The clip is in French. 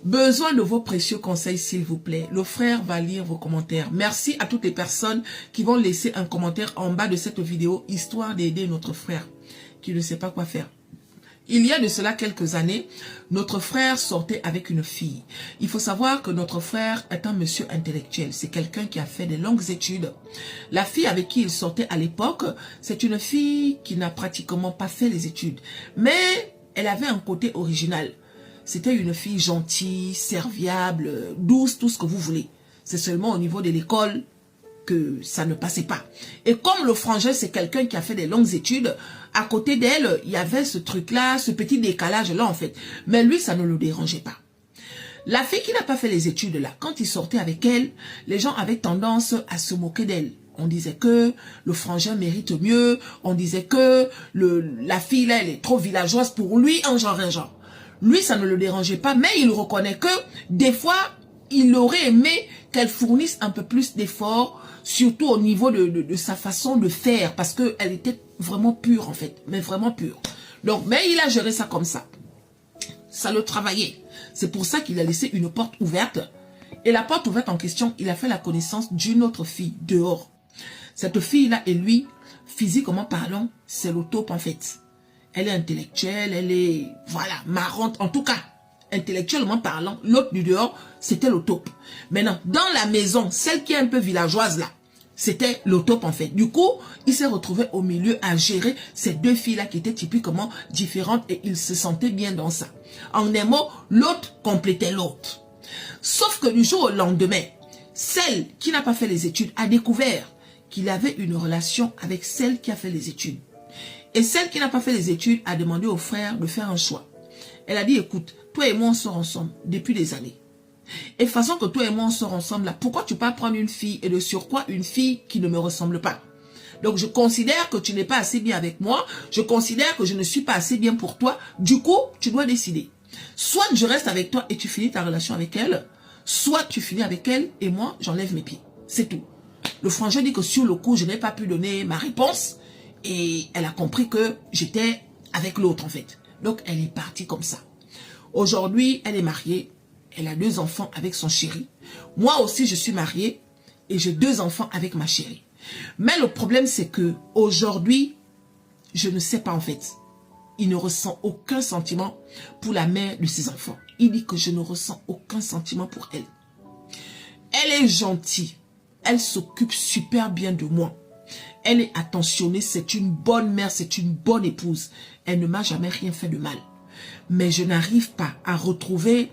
Besoin de vos précieux conseils, s'il vous plaît. Le frère va lire vos commentaires. Merci à toutes les personnes qui vont laisser un commentaire en bas de cette vidéo, histoire d'aider notre frère qui ne sait pas quoi faire. Il y a de cela quelques années, notre frère sortait avec une fille. Il faut savoir que notre frère est un monsieur intellectuel. C'est quelqu'un qui a fait de longues études. La fille avec qui il sortait à l'époque, c'est une fille qui n'a pratiquement pas fait les études. Mais elle avait un côté original. C'était une fille gentille, serviable, douce, tout ce que vous voulez. C'est seulement au niveau de l'école que ça ne passait pas. Et comme le frangin, c'est quelqu'un qui a fait des longues études, à côté d'elle, il y avait ce truc-là, ce petit décalage-là en fait. Mais lui, ça ne le dérangeait pas. La fille qui n'a pas fait les études là, quand il sortait avec elle, les gens avaient tendance à se moquer d'elle. On disait que le frangin mérite mieux, on disait que la fille là, elle est trop villageoise pour lui, un genre. Lui, ça ne le dérangeait pas, mais il reconnaît que des fois, il aurait aimé qu'elle fournisse un peu plus d'efforts, surtout au niveau de sa façon de faire, parce qu'elle était vraiment pure en fait, mais vraiment pure. Donc, mais il a géré ça comme ça. Ça le travaillait. C'est pour ça qu'il a laissé une porte ouverte. Et la porte ouverte en question, il a fait la connaissance d'une autre fille dehors. Cette fille-là et lui, physiquement parlant, c'est le top en fait. Elle est intellectuelle, elle est, voilà, marrante. En tout cas, intellectuellement parlant, l'autre du dehors, c'était le top. Maintenant, dans la maison, celle qui est un peu villageoise là, c'était le top en fait. Du coup, il s'est retrouvé au milieu à gérer ces deux filles-là qui étaient typiquement différentes et il se sentait bien dans ça. En un mot, l'autre complétait l'autre. Sauf que du jour au lendemain, celle qui n'a pas fait les études a découvert qu'il avait une relation avec celle qui a fait les études. Et celle qui n'a pas fait les études a demandé au frère de faire un choix. Elle a dit, écoute, toi et moi on sort ensemble depuis des années. Et de façon que toi et moi on sort ensemble là, pourquoi tu peux prendre une fille et de surcroît une fille qui ne me ressemble pas? Donc je considère que tu n'es pas assez bien avec moi, je considère que je ne suis pas assez bien pour toi, du coup tu dois décider. Soit je reste avec toi et tu finis ta relation avec elle, soit tu finis avec elle et moi j'enlève mes pieds. C'est tout. Le frangin dit que sur le coup je n'ai pas pu donner ma réponse et elle a compris que j'étais avec l'autre en fait. Donc elle est partie comme ça. Aujourd'hui elle est mariée. Elle a 2 enfants avec son chéri. Moi aussi, je suis mariée et j'ai 2 enfants avec ma chérie. Mais le problème, c'est que aujourd'hui, je ne sais pas en fait. Il ne ressent aucun sentiment pour la mère de ses enfants. Il dit que je ne ressens aucun sentiment pour elle. Elle est gentille. Elle s'occupe super bien de moi. Elle est attentionnée. C'est une bonne mère. C'est une bonne épouse. Elle ne m'a jamais rien fait de mal. Mais je n'arrive pas à retrouver